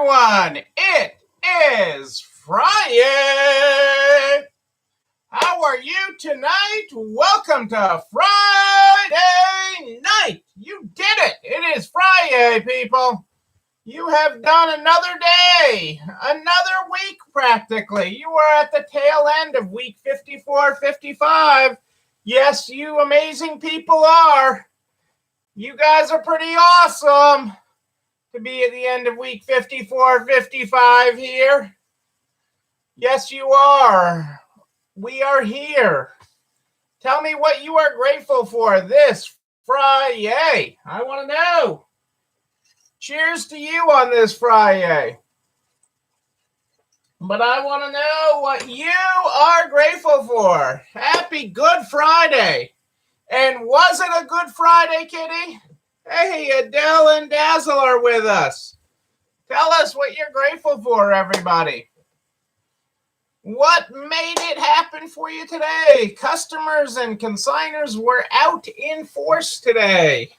everyone. It is Friday. How are you tonight? Welcome to Friday night. You did it. It is Friday, people. You have done another day, another week practically. You are at the tail end of week 54, 55. Yes, you amazing people are. You guys are pretty awesome to be at the end of week 54, 55 here. Yes, you are. We are here. Tell me what you are grateful for this Friday. I want to know. Cheers to you on this Friday. But I want to know what you are grateful for. Happy Good Friday. And was it a Good Friday, Kitty? Hey, Adele and Dazzle are with us. Tell us what you're grateful for, everybody. What made it happen for you today? Customers and consigners were out in force today,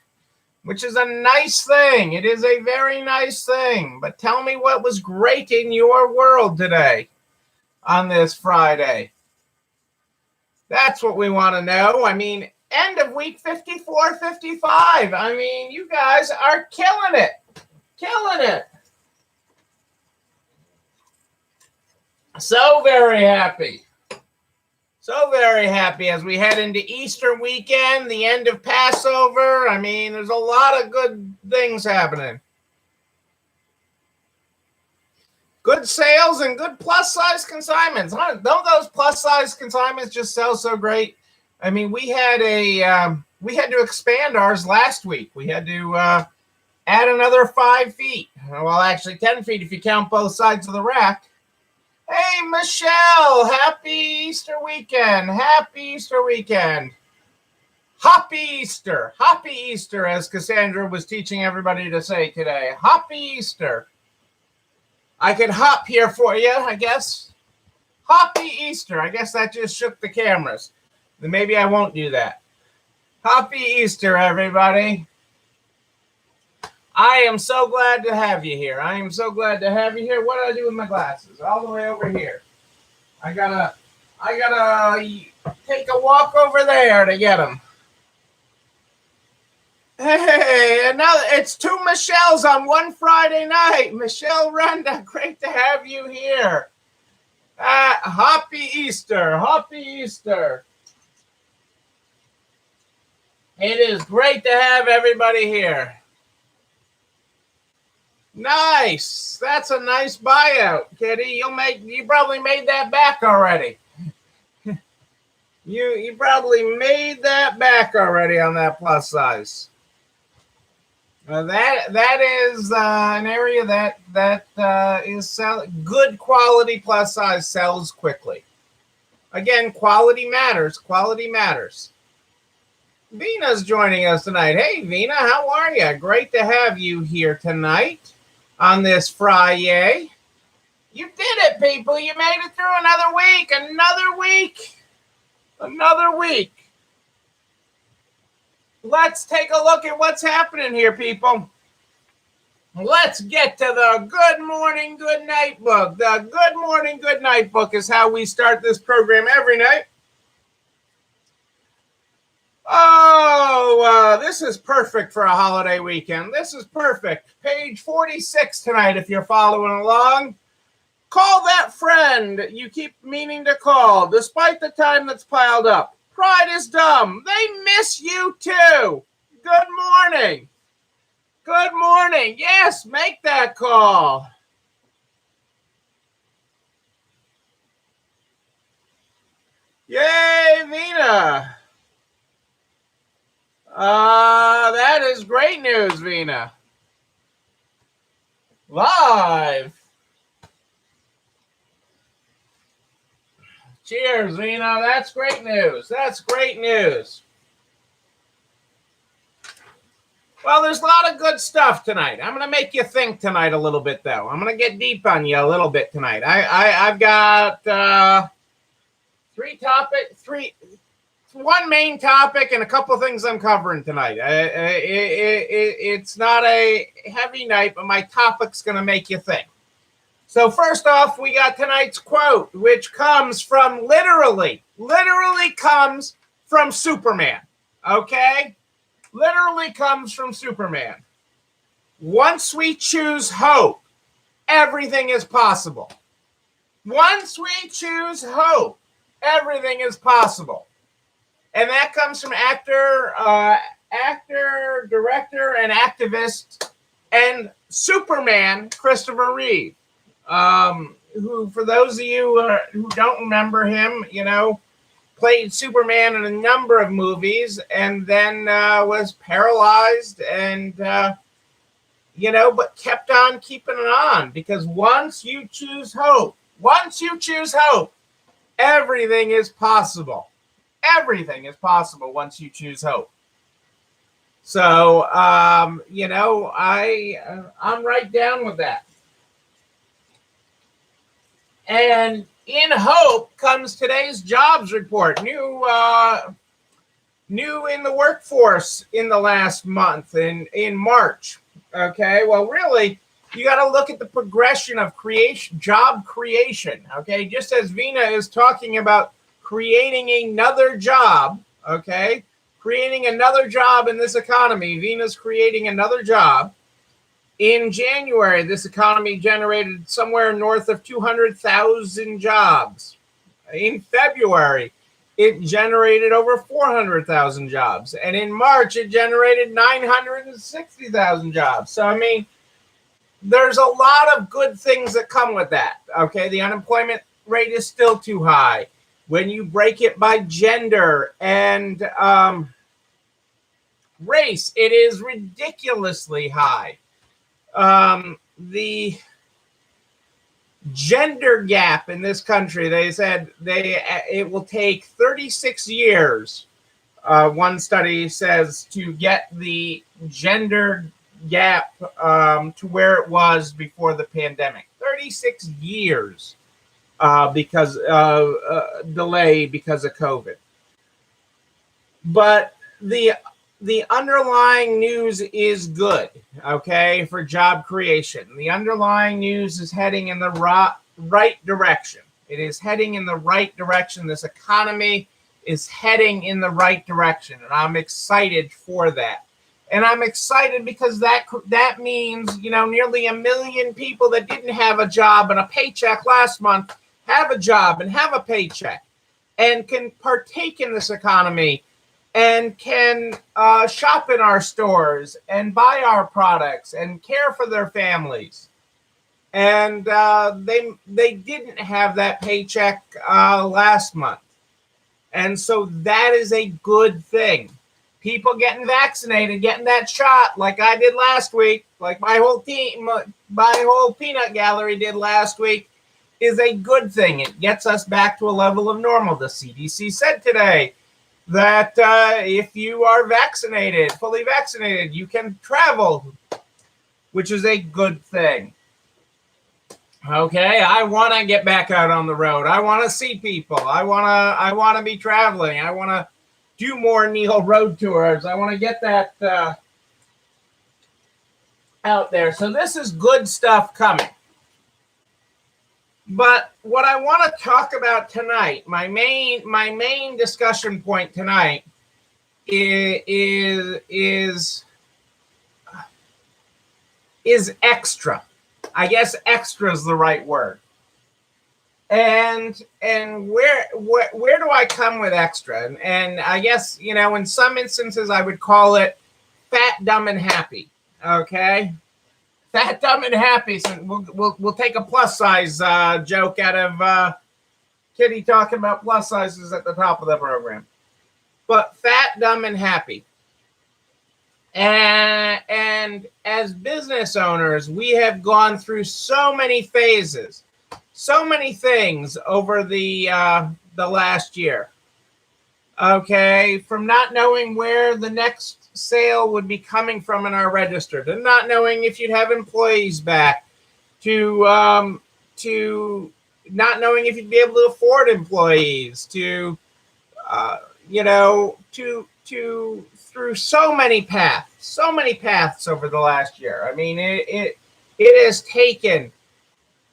which is a nice thing. It is a very nice thing. But tell me what was great in your world today on this Friday. That's what we want to know. I mean, end of week 54, 55. I mean, you guys are killing it. Killing it. So very happy. So very happy as we head into Easter weekend, the end of Passover. I mean, there's a lot of good things happening. Good sales and good plus-size consignments. Don't those plus-size consignments just sell so great? I mean, we had to expand ours last week. We had to add another 5 feet. Well, actually 10 feet if you count both sides of the rack. Hey, Michelle, happy Easter weekend. Happy Easter weekend. Happy Easter. Happy Easter, as Cassandra was teaching everybody to say today. Happy Easter. I could hop here for you, I guess. Happy Easter. I guess that just shook the cameras. Then maybe I won't do that. Happy Easter, everybody. I am so glad to have you here. I am so glad to have you here. What do I do with my glasses? All the way over here. I gotta take a walk over there to get them. Hey, another. It's 2 Michelles on one Friday night. Michelle Renda, great to have you here. Happy Easter. Happy Easter. It is great to have everybody here. Nice. That's a nice buyout, Kitty. You probably made that back already. You probably made that back already on that plus size. That is an area that is good quality plus size sells quickly. Again, quality matters. Quality matters. Vina's joining us tonight. Hey, Vina, how are you? Great to have you here tonight on this Friday. You did it, people. You made it through another week. Another week. Another week. Let's take a look at what's happening here, people. Let's get to the Good Morning, Good Night book. The Good Morning, Good Night book is how we start this program every night. Oh, this is perfect for a holiday weekend. This is perfect. Page 46 tonight, if you're following along. Call that friend you keep meaning to call, despite the time that's piled up. Pride is dumb. They miss you too. Good morning. Good morning. Yes, make that call. Yay, Vina. That is great news, Vina. Live. Cheers, Vina. That's great news. That's great news. Well, there's a lot of good stuff tonight. I'm going to make you think tonight a little bit, though. I'm going to get deep on you a little bit tonight. I've got one main topic and a couple of things I'm covering tonight. It's not a heavy night, but my topic's going to make you think. So first off, we got tonight's quote, which comes from literally comes from Superman. Okay? Literally comes from Superman. Once we choose hope, everything is possible. Once we choose hope, everything is possible. And that comes from actor, director, and activist, and Superman, Christopher Reeve. Who, for those of you who don't remember him, played Superman in a number of movies, and then was paralyzed, and but kept on keeping it on, because once you choose hope, everything is possible. Everything is possible once you choose hope. So I'm right down with that. And in hope comes today's jobs report. New in the workforce in the last month, in March. Okay, well, really, you got to look at the progression of job creation. Okay, just as Vina is talking about creating another job. Okay, creating another job in this economy. Vina's creating another job. In January, this economy generated somewhere north of 200,000 jobs. In February, it generated over 400,000 jobs. And in March, it generated 960,000 jobs. So, I mean, there's a lot of good things that come with that. Okay, the unemployment rate is still too high. When you break it by gender and race, it is ridiculously high. The gender gap in this country, they said it will take 36 years. One study says, to get the gender gap to where it was before the pandemic. 36 years because of delay because of COVID. But the underlying news is good, okay, for job creation. The underlying news is heading in the right direction. It is heading in the right direction. This economy is heading in the right direction, and I'm excited for that. And I'm excited because that means, nearly 1 million people that didn't have a job and a paycheck last month have a job and have a paycheck and can partake in this economy and can shop in our stores and buy our products and care for their families. And they didn't have that paycheck last month. And so that is a good thing. People getting vaccinated, getting that shot like I did last week, like my whole team, my whole peanut gallery did last week, is a good thing. It gets us back to a level of normal. The CDC said today that if you are vaccinated, fully vaccinated, you can travel, which is a good thing. Okay, I want to get back out on the road. I want to see people. I want to be traveling. I want to do more Neil road tours. I want to get that out there. So this is good stuff coming. But what I want to talk about tonight, my main discussion point tonight is extra. I guess extra is the right word. And where do I come with extra? And I guess, in some instances I would call it fat, dumb, and happy. Okay? Fat, dumb, and happy. So we'll take a plus size joke out of Kitty talking about plus sizes at the top of the program. But fat, dumb, and happy. And as business owners, we have gone through so many phases, so many things over the last year. Okay, from not knowing where the next sale would be coming from in our register, to not knowing if you'd have employees back, to not knowing if you'd be able to afford employees, to through so many paths over the last year. I mean, it has taken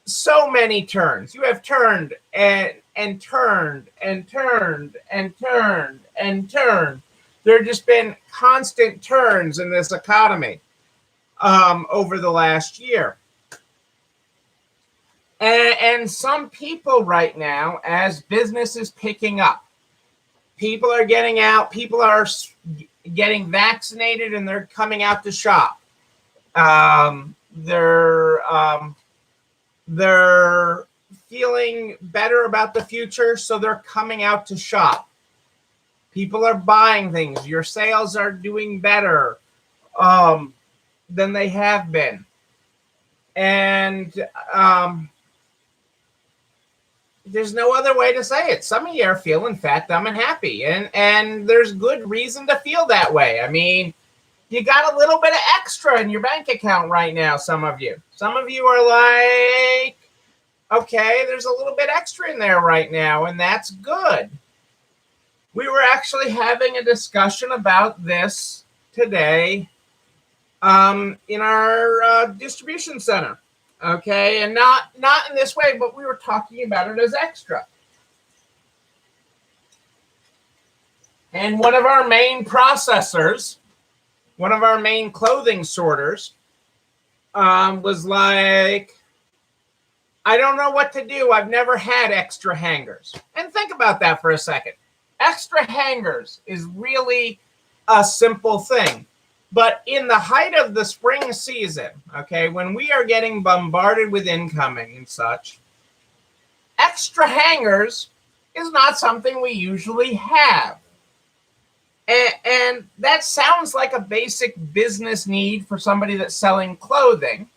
so many turns. You have turned and turned and turned and turned and turned. There have just been constant turns in this economy over the last year. And some people right now, as business is picking up, people are getting out, people are getting vaccinated, and they're coming out to shop. They're feeling better about the future, so they're coming out to shop. People are buying things. Your sales are doing better than they have been. And there's no other way to say it. Some of you are feeling fat, dumb, and happy. And there's good reason to feel that way. I mean, you got a little bit of extra in your bank account right now, some of you. Some of you are like, okay, there's a little bit extra in there right now, and that's good. We were actually having a discussion about this today in our distribution center. Okay, and not in this way, but we were talking about it as extra. And one of our main processors, one of our main clothing sorters, was like, I don't know what to do. I've never had extra hangers. And think about that for a second. Extra hangers is really a simple thing. But in the height of the spring season, okay, when we are getting bombarded with incoming and such, extra hangers is not something we usually have. And that sounds like a basic business need for somebody that's selling clothing,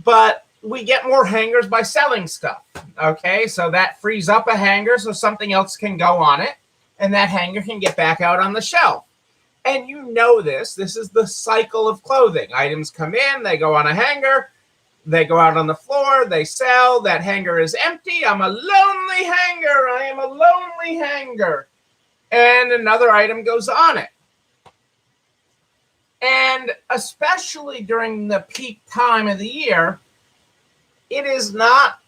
but we get more hangers by selling stuff, okay? So that frees up a hanger so something else can go on it, and that hanger can get back out on the shelf. And you know this is the cycle of clothing. Items come in, they go on a hanger, they go out on the floor, they sell, that hanger is empty. I'm a lonely hanger, I am a lonely hanger. And another item goes on it. And especially during the peak time of the year, it is not,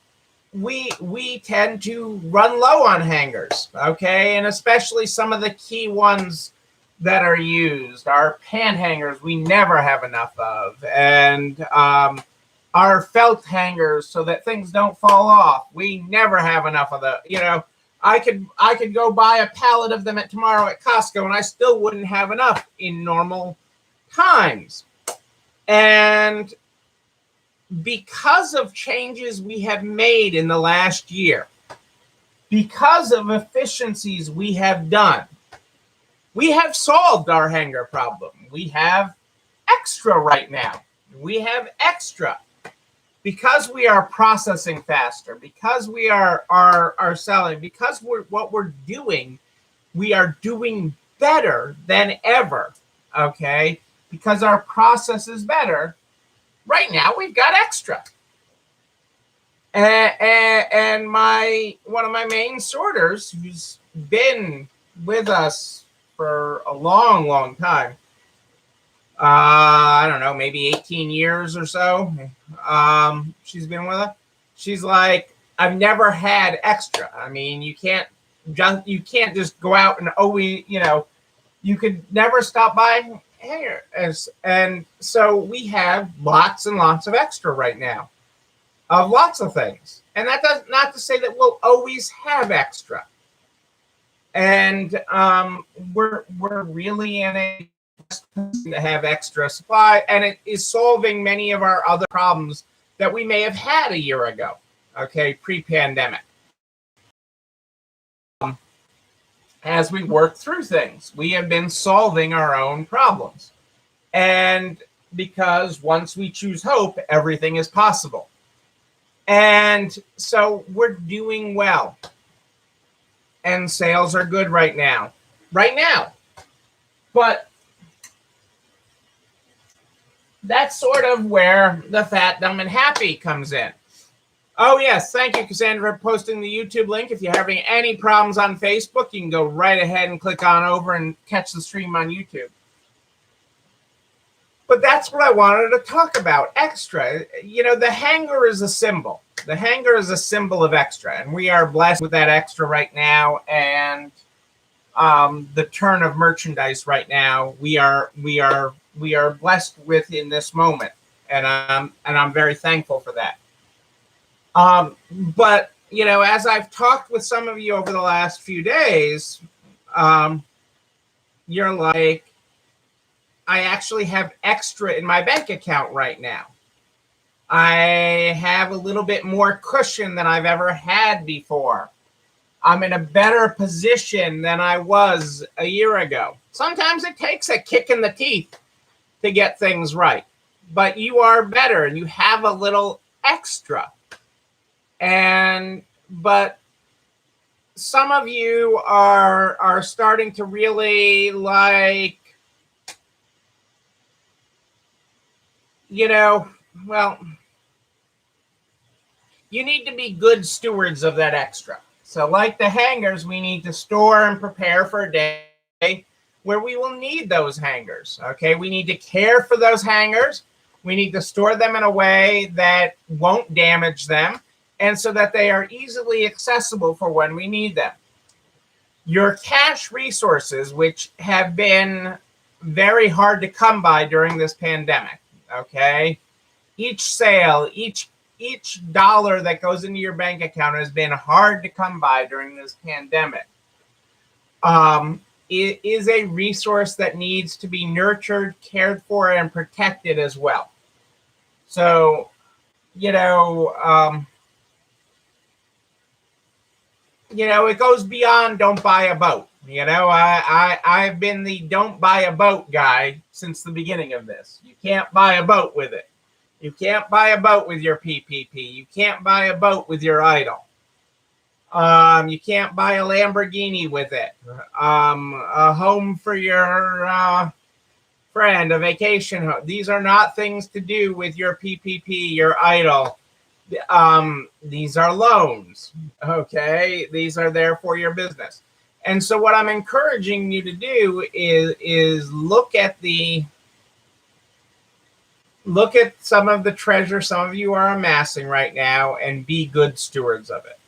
we tend to run low on hangers, okay? And especially some of the key ones that are used. Our pant hangers, we never have enough of. And our felt hangers so that things don't fall off, we never have enough of the, you know, I could go buy a pallet of them tomorrow at Costco and I still wouldn't have enough in normal times. And because of changes we have made in the last year, because of efficiencies we have done, we have solved our hanger problem. We have extra right now. We have extra because we are processing faster, because we are selling, because what we're doing, we are doing better than ever, okay? Because our process is better. Right now, we've got extra. And one of my main sorters, who's been with us for a long, long time. I don't know, maybe 18 years or so. She's been with us. She's like, I've never had extra. I mean, you can't just go out and always, you know, you could never stop buying hangers. And so we have lots and lots of extra right now of lots of things. And that does not to say that we'll always have extra. And we're really in a position to have extra supply, and it is solving many of our other problems that we may have had a year ago, okay, pre-pandemic. As we work through things, we have been solving our own problems. And because once we choose hope, everything is possible. And so we're doing well. And sales are good right now. But that's sort of where the fat, dumb, and happy comes in. Oh, yes. Thank you, Cassandra, for posting the YouTube link. If you're having any problems on Facebook, you can go right ahead and click on over and catch the stream on YouTube. But that's what I wanted to talk about, extra. You know, the hanger is a symbol. The hanger is a symbol of extra, and we are blessed with that extra right now. And the turn of merchandise right now, we are blessed with in this moment, and I'm very thankful for that. But as I've talked with some of you over the last few days, you're like, I actually have extra in my bank account right now. I have a little bit more cushion than I've ever had before. I'm in a better position than I was a year ago. Sometimes it takes a kick in the teeth to get things right, but you are better and you have a little extra. But some of you are starting to really well, you need to be good stewards of that extra. So like the hangers, we need to store and prepare for a day where we will need those hangers. Okay, we need to care for those hangers. We need to store them in a way that won't damage them, and so that they are easily accessible for when we need them. Your cash resources, which have been very hard to come by during this pandemic, okay? Each sale, each dollar that goes into your bank account has been hard to come by during this pandemic. It is a resource that needs to be nurtured, cared for, and protected as well. So, it goes beyond don't buy a boat. I've been the don't buy a boat guy since the beginning of this. You can't buy a boat with it. You can't buy a boat with your PPP. You can't buy a boat with your EIDL. You can't buy a Lamborghini with it. A home for your friend, a vacation home. These are not things to do with your PPP, your EIDL. These are loans. Okay, these are there for your business. And so what I'm encouraging you to do is look at some of the treasure some of you are amassing right now and be good stewards of it.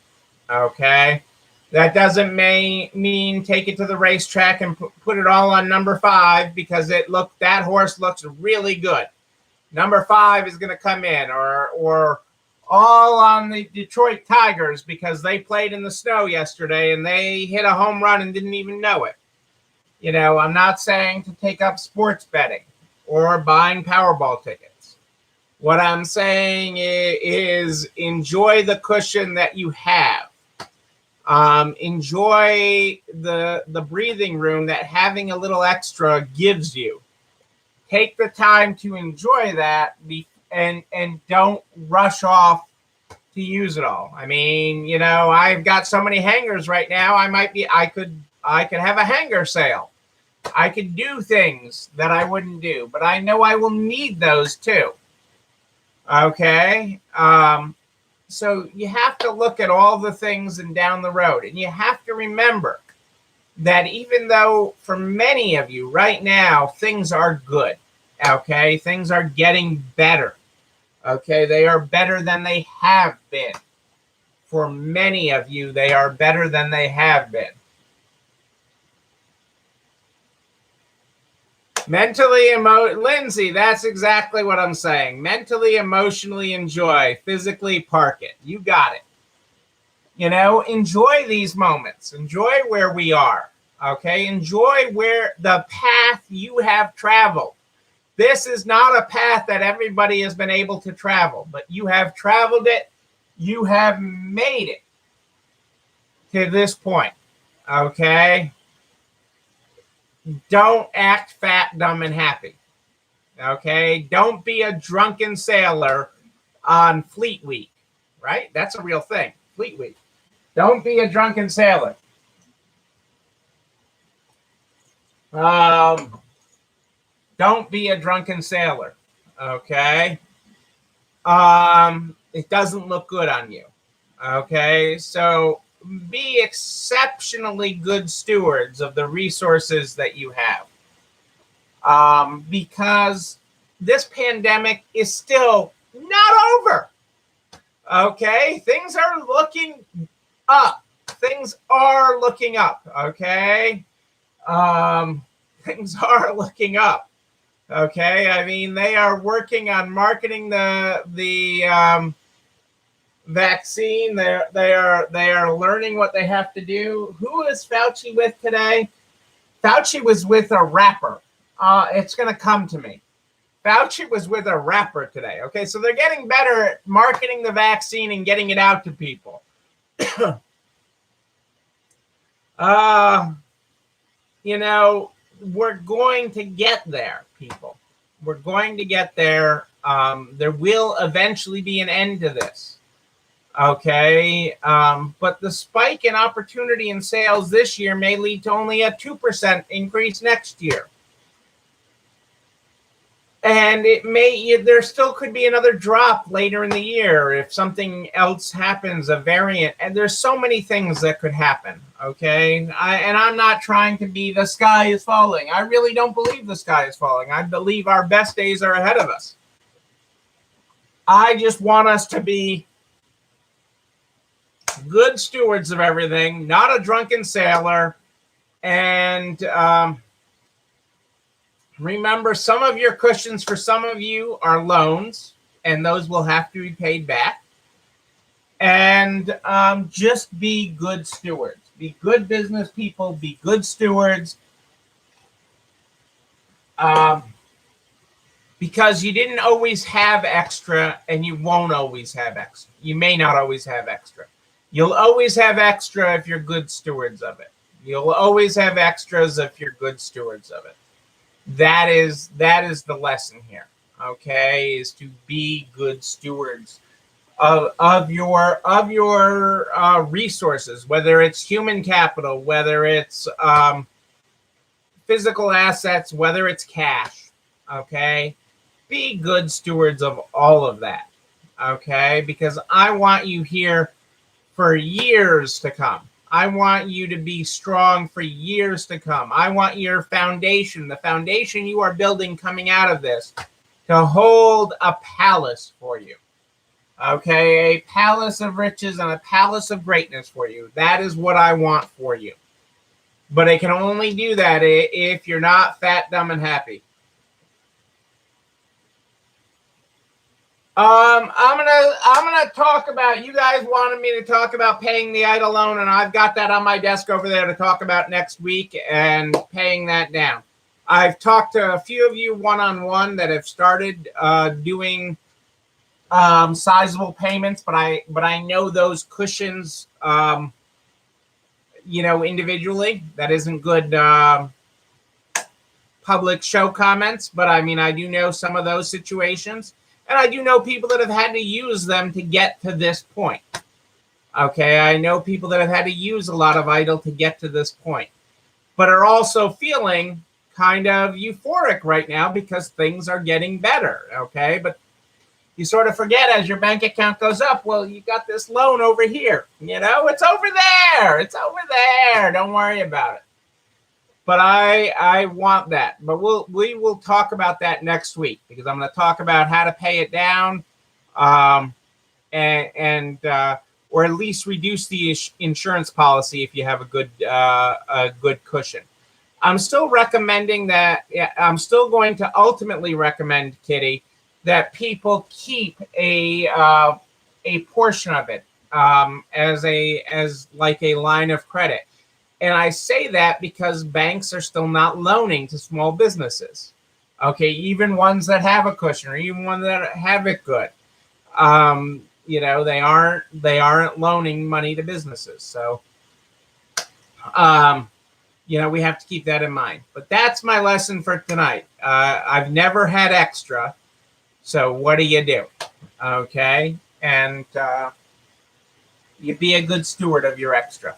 Okay, that doesn't mean take it to the racetrack and put it all on number 5 because that horse looks really good. Number 5 is going to come in, or all on the Detroit Tigers because they played in the snow yesterday and they hit a home run and didn't even know it. I'm not saying to take up sports betting or buying Powerball tickets. What I'm saying is enjoy the cushion that you have. Enjoy the breathing room that having a little extra gives you. Take the time to enjoy that and don't rush to use it all. I mean, I've got so many hangers right now. I could have a hanger sale. I could do things that I wouldn't do, but I know I will need those too. Okay. So you have to look at all the things and down the road, and you have to remember that even though for many of you right now, things are good. Okay. Things are getting better. Okay. They are better than they have been. For many of you, they are better than they have been. Mentally, Lindsay, that's exactly what I'm saying. Mentally, emotionally enjoy, physically park it. You got it. Enjoy these moments. Enjoy where we are. Okay. Enjoy where the path you have traveled. This is not a path that everybody has been able to travel, but you have traveled it. You have made it to this point. Okay. Don't act fat, dumb, and happy. Okay. Don't be a drunken sailor on Fleet Week, right? That's a real thing. Fleet Week. Don't be a drunken sailor. Don't be a drunken sailor. Okay. It doesn't look good on you. Okay. So be exceptionally good stewards of the resources that you have. Because this pandemic is still not over. Okay, things are looking up. Things are looking up. Okay, things are looking up. Okay, I mean they are working on marketing the vaccine. They are learning what they have to do. Who is Fauci with today? Fauci was with a rapper. It's going to come to me. Fauci was with a rapper today. Okay, so they're getting better at marketing the vaccine and getting it out to people. You know, we're going to get there, people. We're going to get there. There will eventually be an end to this. Okay, but the spike in opportunity in sales this year may lead to only a 2% increase next year. And there still could be another drop later in the year if something else happens, a variant. And there's so many things that could happen, okay? I'm not trying to be the sky is falling. I really don't believe the sky is falling. I believe our best days are ahead of us. I just want us to be good stewards of everything, not a drunken sailor. And remember, some of your cushions for some of you are loans, and those will have to be paid back. And just be good stewards. Be good business people. Be good stewards. Because you didn't always have extra, and you won't always have extra. You may not always have extra. You'll always have extra if you're good stewards of it. You'll always have extras if you're good stewards of it. That is the lesson here, okay, is to be good stewards of your resources, whether it's human capital, whether it's physical assets, whether it's cash, okay? Be good stewards of all of that, okay? Because I want you here for years to come. I want you to be strong for years to come. I want your foundation, the foundation you are building coming out of this, to hold a palace for you. Okay, a palace of riches and a palace of greatness for you. That is what I want for you. But I can only do that if you're not fat, dumb, and happy. I'm gonna talk about. You guys wanted me to talk about paying the EIDL loan, and I've got that on my desk over there to talk about next week and paying that down. I've talked to a few of you one-on-one that have started doing sizable payments, but I know those cushions, individually. That isn't good public show comments, but I mean, I do know some of those situations. And I do know people that have had to use them to get to this point. Okay, I know people that have had to use a lot of EIDL to get to this point, but are also feeling kind of euphoric right now because things are getting better. Okay, but you sort of forget as your bank account goes up, well, you got this loan over here. It's over there. It's over there. Don't worry about it. But I want that. But we will talk about that next week, because I'm going to talk about how to pay it down, or at least reduce the insurance policy if you have a good cushion. I'm still recommending that. I'm still going to ultimately recommend, Kitty, that people keep a portion of it as like a line of credit. And I say that because banks are still not loaning to small businesses. Okay, even ones that have a cushion, or even ones that have it good. They aren't loaning money to businesses. So we have to keep that in mind. But that's my lesson for tonight. I've never had extra. So what do you do? Okay, and you be a good steward of your extra.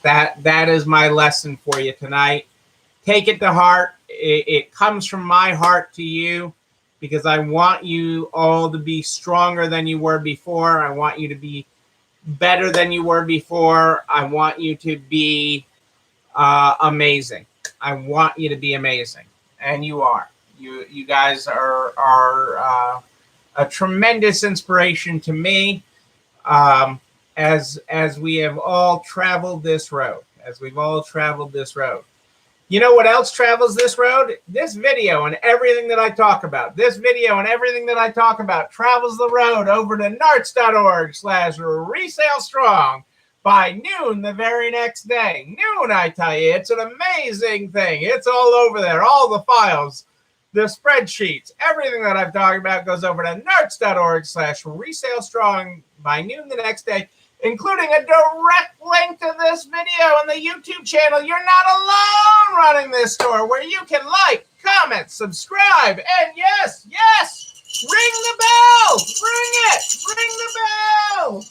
That is my lesson for you tonight. Take it to heart. It comes from my heart to you, because I want you all to be stronger than you were before. I want you to be better than you were before. I want you to be amazing. I want you to be amazing, and you are. You guys are a tremendous inspiration to me. as we have all traveled this road, You know what else travels this road? This video and everything that I talk about. Travels the road over to narts.org/resale strong by noon the very next day. Noon, I tell you, it's an amazing thing. It's all over there, all the files, the spreadsheets, everything that I've talked about goes over to narts.org/resale strong by noon the next day, including a direct link to this video on the YouTube channel. You're not alone running this store, where you can like, comment, subscribe, and yes, ring the bell. Ring the bell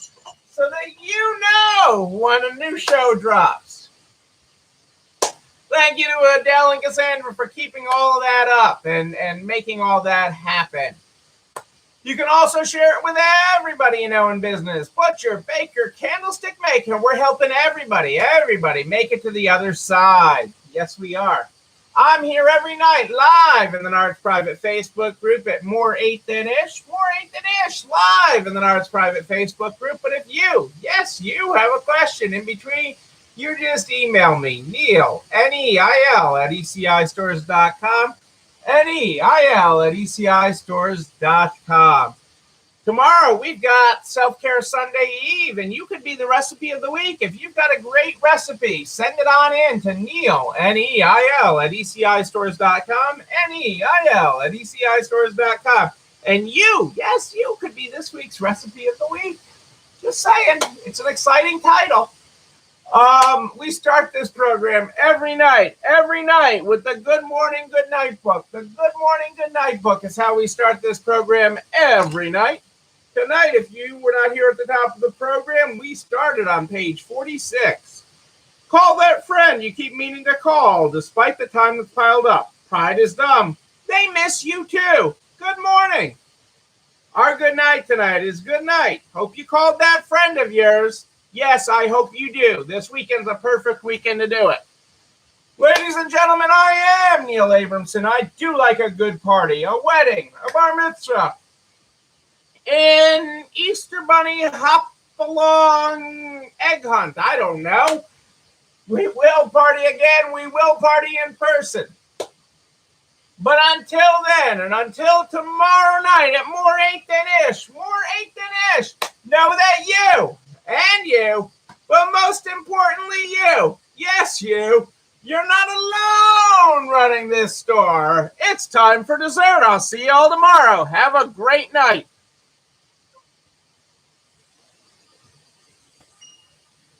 so that you know when a new show drops. Thank you to Adele and Cassandra for keeping all of that up and making all that happen. You can also share it with everybody you know in business. Butcher, baker, candlestick maker. We're helping everybody make it to the other side. Yes, we are. I'm here every night live in the Nards private Facebook group at More 8 Than Ish, live in the Nards private Facebook group. But if you have a question in between, you just email me, Neil, Neil, at ECIstores.com. Neil@ECIstores.com. Tomorrow, we've got Self-Care Sunday Eve, and you could be the recipe of the week. If you've got a great recipe, send it on in to Neil, Neil, at ECIstores.com, Neil, at ECIstores.com. And you could be this week's recipe of the week. Just saying, it's an exciting title. We start this program every night with the Good Morning, Good Night book. The Good Morning, Good Night book is how we start this program every night. Tonight, if you were not here at the top of the program, we started on page 46. Call that friend you keep meaning to call, despite the time that's piled up. Pride is dumb. They miss you too. Good morning. Our good night tonight is good night. Hope you called that friend of yours. Yes, I hope you do. This weekend's a perfect weekend to do it. Ladies and gentlemen, I am Neil Abramson. I do like a good party, a wedding, a bar mitzvah, an Easter bunny hop-along egg hunt. I don't know. We will party again. We will party in person. But until then, and until tomorrow night at More 8 Than Ish, know that you, and you, but most importantly you, yes you, you're not alone running this store. It's time for dessert. I'll see you all tomorrow. Have a great night.